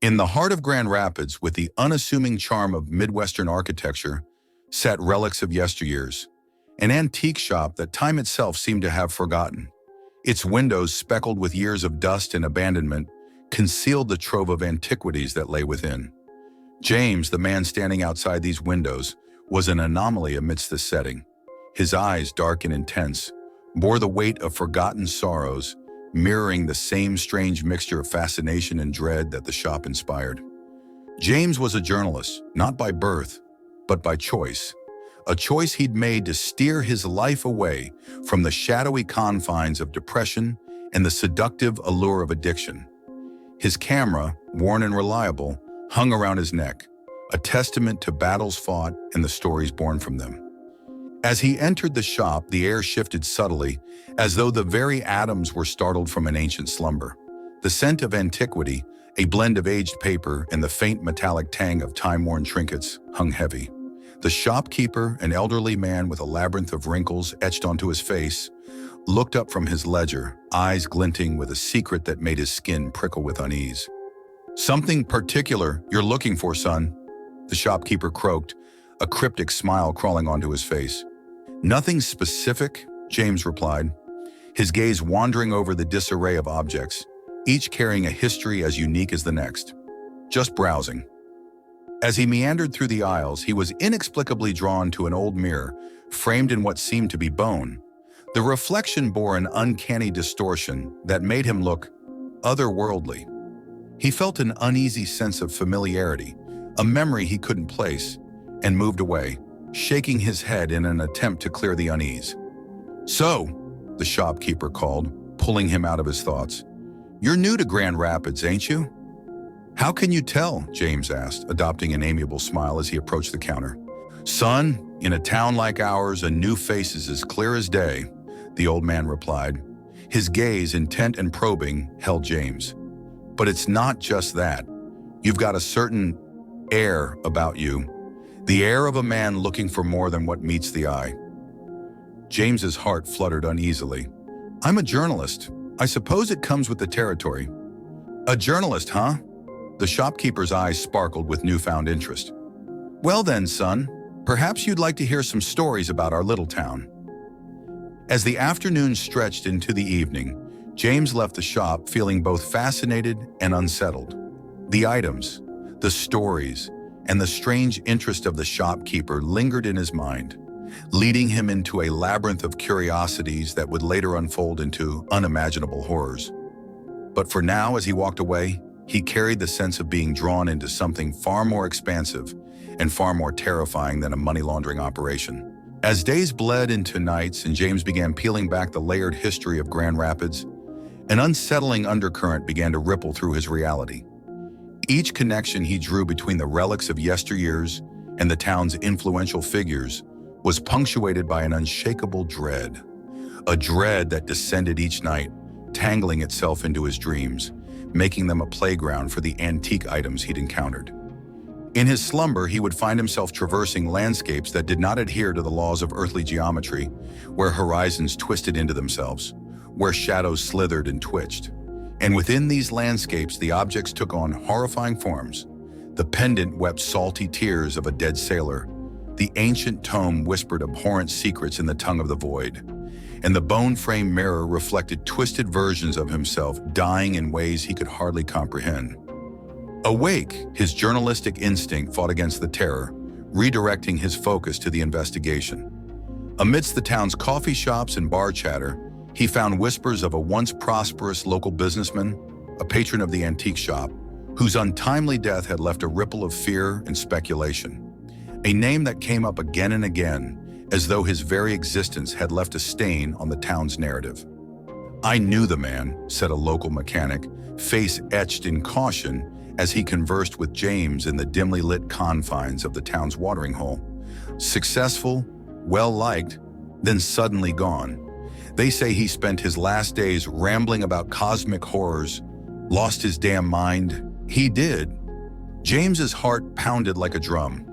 In the heart of Grand Rapids, with the unassuming charm of Midwestern architecture, sat relics of yesteryears, an antique shop that time itself seemed to have forgotten. Its windows, speckled with years of dust and abandonment, concealed the trove of antiquities that lay within. James, the man standing outside these windows, was an anomaly amidst this setting. His eyes, dark and intense, bore the weight of forgotten sorrows, mirroring the same strange mixture of fascination and dread that the shop inspired. James was a journalist, not by birth, but by choice. A choice he'd made to steer his life away from the shadowy confines of depression and the seductive allure of addiction. His camera, worn and reliable, hung around his neck, a testament to battles fought and the stories born from them. As he entered the shop, the air shifted subtly, as though the very atoms were startled from an ancient slumber. The scent of antiquity, a blend of aged paper and the faint metallic tang of time-worn trinkets, hung heavy. The shopkeeper, an elderly man with a labyrinth of wrinkles etched onto his face, looked up from his ledger, eyes glinting with a secret that made his skin prickle with unease. "Something particular you're looking for, son," the shopkeeper croaked, a cryptic smile crawling onto his face. "Nothing specific," James replied, his gaze wandering over the disarray of objects, each carrying a history as unique as the next. "Just browsing." As he meandered through the aisles, he was inexplicably drawn to an old mirror, framed in what seemed to be bone. The reflection bore an uncanny distortion that made him look otherworldly. He felt an uneasy sense of familiarity, a memory he couldn't place, and moved away, shaking his head in an attempt to clear the unease. "So," the shopkeeper called, pulling him out of his thoughts, "you're new to Grand Rapids, ain't you?" "How can you tell?" James asked, adopting an amiable smile as he approached the counter. "Son, in a town like ours, a new face is as clear as day," the old man replied. His gaze, intent and probing, held James. "But it's not just that. You've got a certain air about you, the air of a man looking for more than what meets the eye." James's heart fluttered uneasily. "I'm a journalist. I suppose it comes with the territory." "A journalist, huh?" The shopkeeper's eyes sparkled with newfound interest. "Well then, son, perhaps you'd like to hear some stories about our little town." As the afternoon stretched into the evening, James left the shop feeling both fascinated and unsettled. The items, the stories, and the strange interest of the shopkeeper lingered in his mind, leading him into a labyrinth of curiosities that would later unfold into unimaginable horrors. But for now, as he walked away, he carried the sense of being drawn into something far more expansive and far more terrifying than a money laundering operation. As days bled into nights and James began peeling back the layered history of Grand Rapids, an unsettling undercurrent began to ripple through his reality. Each connection he drew between the relics of yesteryears and the town's influential figures was punctuated by an unshakable dread, a dread that descended each night, tangling itself into his dreams, making them a playground for the antique items he'd encountered. In his slumber, he would find himself traversing landscapes that did not adhere to the laws of earthly geometry, where horizons twisted into themselves, where shadows slithered and twitched. And within these landscapes, the objects took on horrifying forms. The pendant wept salty tears of a dead sailor. The ancient tome whispered abhorrent secrets in the tongue of the void. And the bone-framed mirror reflected twisted versions of himself dying in ways he could hardly comprehend. Awake, his journalistic instinct fought against the terror, redirecting his focus to the investigation. Amidst the town's coffee shops and bar chatter, he found whispers of a once prosperous local businessman, a patron of the antique shop, whose untimely death had left a ripple of fear and speculation. A name that came up again and again, as though his very existence had left a stain on the town's narrative. "I knew the man," said a local mechanic, face etched in caution as he conversed with James in the dimly lit confines of the town's watering hole. "Successful, well-liked, then suddenly gone. They say he spent his last days rambling about cosmic horrors, lost his damn mind." "He did." James's heart pounded like a drum.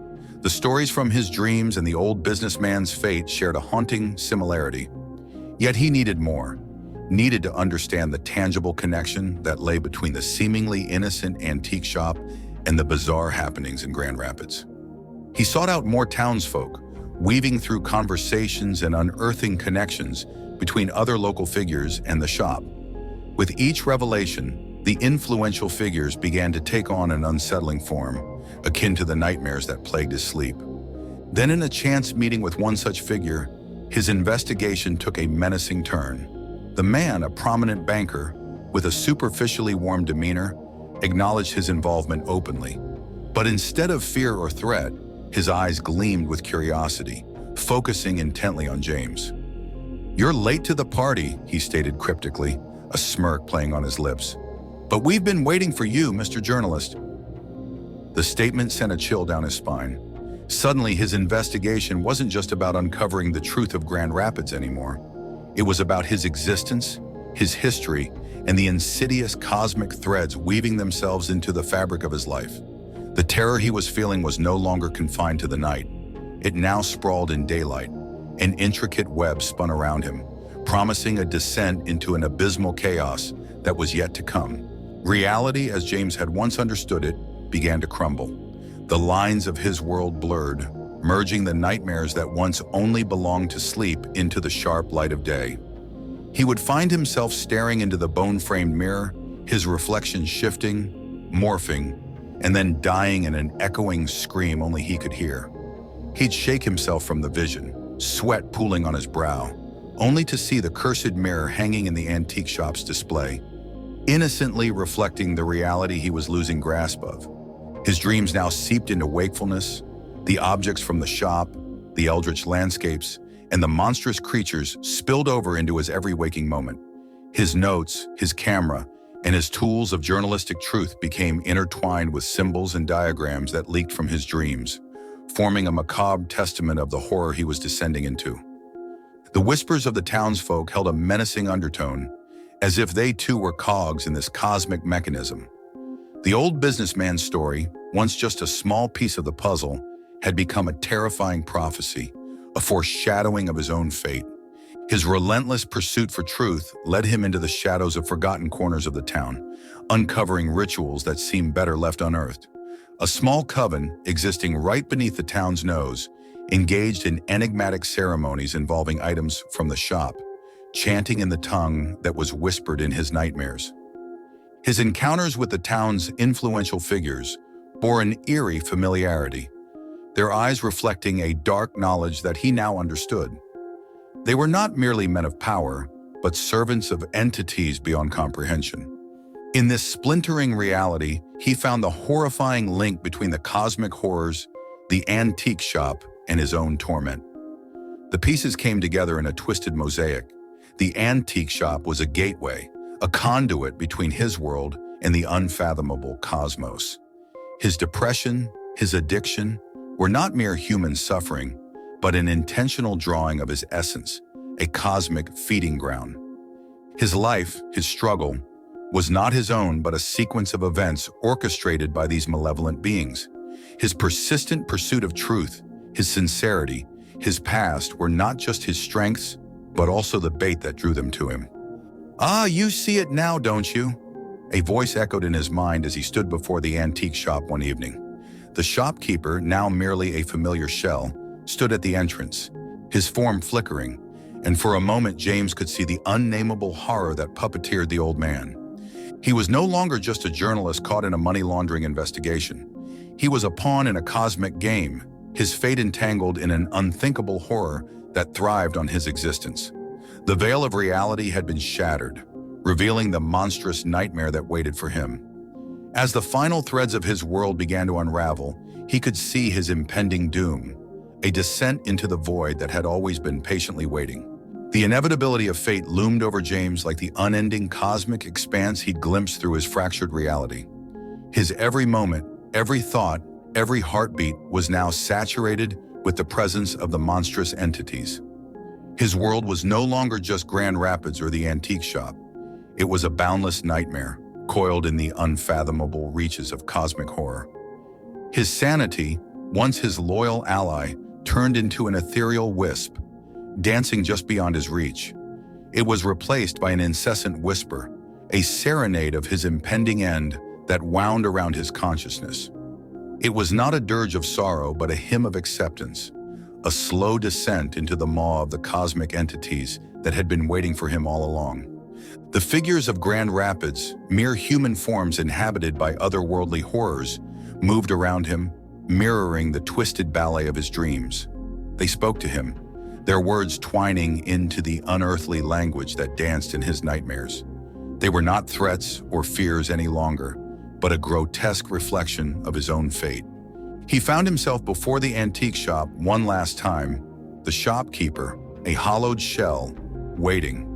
The stories from his dreams and the old businessman's fate shared a haunting similarity. Yet he needed more. needed to understand the tangible connection that lay between the seemingly innocent antique shop and the bizarre happenings in Grand Rapids. He sought out more townsfolk, weaving through conversations and unearthing connections between other local figures and the shop. With each revelation, the influential figures began to take on an unsettling form, akin to the nightmares that plagued his sleep. Then in a chance meeting with one such figure, his investigation took a menacing turn. The man, a prominent banker, with a superficially warm demeanor, acknowledged his involvement openly. But instead of fear or threat, his eyes gleamed with curiosity, focusing intently on James. "You're late to the party," he stated cryptically, a smirk playing on his lips. "But we've been waiting for you, Mr. Journalist." The statement sent a chill down his spine. Suddenly, his investigation wasn't just about uncovering the truth of Grand Rapids anymore. It was about his existence, his history, and the insidious cosmic threads weaving themselves into the fabric of his life. The terror he was feeling was no longer confined to the night. It now sprawled in daylight. An intricate web spun around him, promising a descent into an abysmal chaos that was yet to come. Reality, as James had once understood it, began to crumble. The lines of his world blurred, merging the nightmares that once only belonged to sleep into the sharp light of day. He would find himself staring into the bone-framed mirror, his reflection shifting, morphing, and then dying in an echoing scream only he could hear. He'd shake himself from the vision, sweat pooling on his brow, only to see the cursed mirror hanging in the antique shop's display, innocently reflecting the reality he was losing grasp of. His dreams now seeped into wakefulness, the objects from the shop, the eldritch landscapes, and the monstrous creatures spilled over into his every waking moment. His notes, his camera, and his tools of journalistic truth became intertwined with symbols and diagrams that leaked from his dreams, forming a macabre testament of the horror he was descending into. The whispers of the townsfolk held a menacing undertone, as if they too were cogs in this cosmic mechanism. The old businessman's story, once just a small piece of the puzzle, had become a terrifying prophecy, a foreshadowing of his own fate. His relentless pursuit for truth led him into the shadows of forgotten corners of the town, uncovering rituals that seemed better left unearthed. A small coven, existing right beneath the town's nose, engaged in enigmatic ceremonies involving items from the shop, chanting in the tongue that was whispered in his nightmares. His encounters with the town's influential figures bore an eerie familiarity, their eyes reflecting a dark knowledge that he now understood. They were not merely men of power, but servants of entities beyond comprehension. In this splintering reality, he found the horrifying link between the cosmic horrors, the antique shop, and his own torment. The pieces came together in a twisted mosaic. The antique shop was a gateway, a conduit between his world and the unfathomable cosmos. His depression, his addiction, were not mere human suffering, but an intentional drawing of his essence, a cosmic feeding ground. His life, his struggle, was not his own but a sequence of events orchestrated by these malevolent beings. His persistent pursuit of truth, his sincerity, his past were not just his strengths, but also the bait that drew them to him. "Ah, you see it now, don't you?" A voice echoed in his mind as he stood before the antique shop one evening. The shopkeeper, now merely a familiar shell, stood at the entrance, his form flickering, and for a moment James could see the unnameable horror that puppeteered the old man. He was no longer just a journalist caught in a money laundering investigation. He was a pawn in a cosmic game, his fate entangled in an unthinkable horror that thrived on his existence. The veil of reality had been shattered, revealing the monstrous nightmare that waited for him. As the final threads of his world began to unravel, he could see his impending doom, a descent into the void that had always been patiently waiting. The inevitability of fate loomed over James like the unending cosmic expanse he'd glimpsed through his fractured reality. His every moment, every thought, every heartbeat was now saturated with the presence of the monstrous entities. His world was no longer just Grand Rapids or the antique shop. It was a boundless nightmare, coiled in the unfathomable reaches of cosmic horror. His sanity, once his loyal ally, turned into an ethereal wisp, dancing just beyond his reach. It was replaced by an incessant whisper, a serenade of his impending end that wound around his consciousness. It was not a dirge of sorrow, but a hymn of acceptance, a slow descent into the maw of the cosmic entities that had been waiting for him all along. The figures of Grand Rapids, mere human forms inhabited by otherworldly horrors, moved around him, mirroring the twisted ballet of his dreams. They spoke to him, their words twining into the unearthly language that danced in his nightmares. They were not threats or fears any longer, but a grotesque reflection of his own fate. He found himself before the antique shop one last time, the shopkeeper, a hollowed shell, waiting.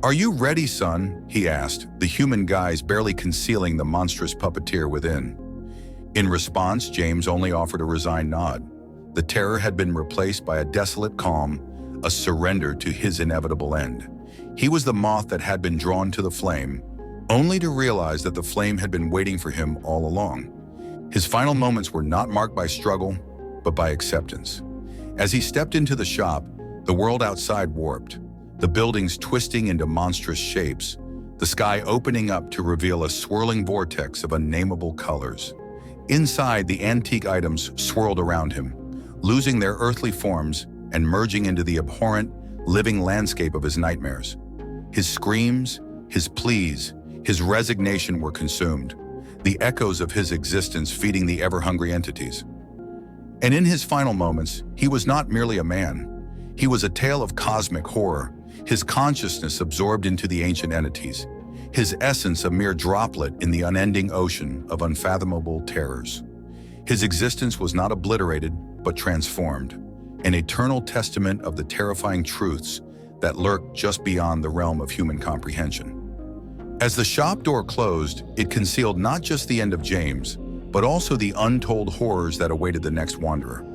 "Are you ready, son?" he asked, the human guise barely concealing the monstrous puppeteer within. In response, James only offered a resigned nod. The terror had been replaced by a desolate calm, a surrender to his inevitable end. He was the moth that had been drawn to the flame, only to realize that the flame had been waiting for him all along. His final moments were not marked by struggle, but by acceptance. As he stepped into the shop, the world outside warped, the buildings twisting into monstrous shapes, the sky opening up to reveal a swirling vortex of unnameable colors. Inside, the antique items swirled around him, losing their earthly forms and merging into the abhorrent, living landscape of his nightmares. His screams, his pleas, his resignation were consumed, the echoes of his existence feeding the ever-hungry entities. And in his final moments, he was not merely a man. He was a tale of cosmic horror, his consciousness absorbed into the ancient entities, his essence a mere droplet in the unending ocean of unfathomable terrors. His existence was not obliterated, but transformed, an eternal testament of the terrifying truths that lurk just beyond the realm of human comprehension. As the shop door closed, it concealed not just the end of James, but also the untold horrors that awaited the next wanderer.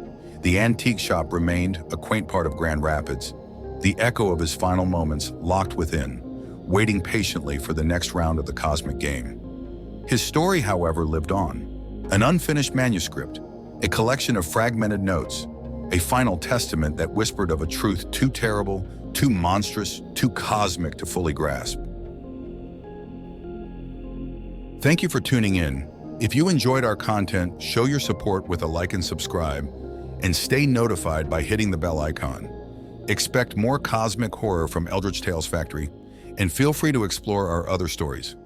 The antique shop remained a quaint part of Grand Rapids, the echo of his final moments locked within, waiting patiently for the next round of the cosmic game. His story, however, lived on. An unfinished manuscript, a collection of fragmented notes, a final testament that whispered of a truth too terrible, too monstrous, too cosmic to fully grasp. Thank you for tuning in. If you enjoyed our content, show your support with a like and subscribe, and stay notified by hitting the bell icon. Expect more cosmic horror from Eldritch Tales Factory, and feel free to explore our other stories.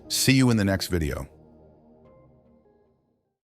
See you in the next video.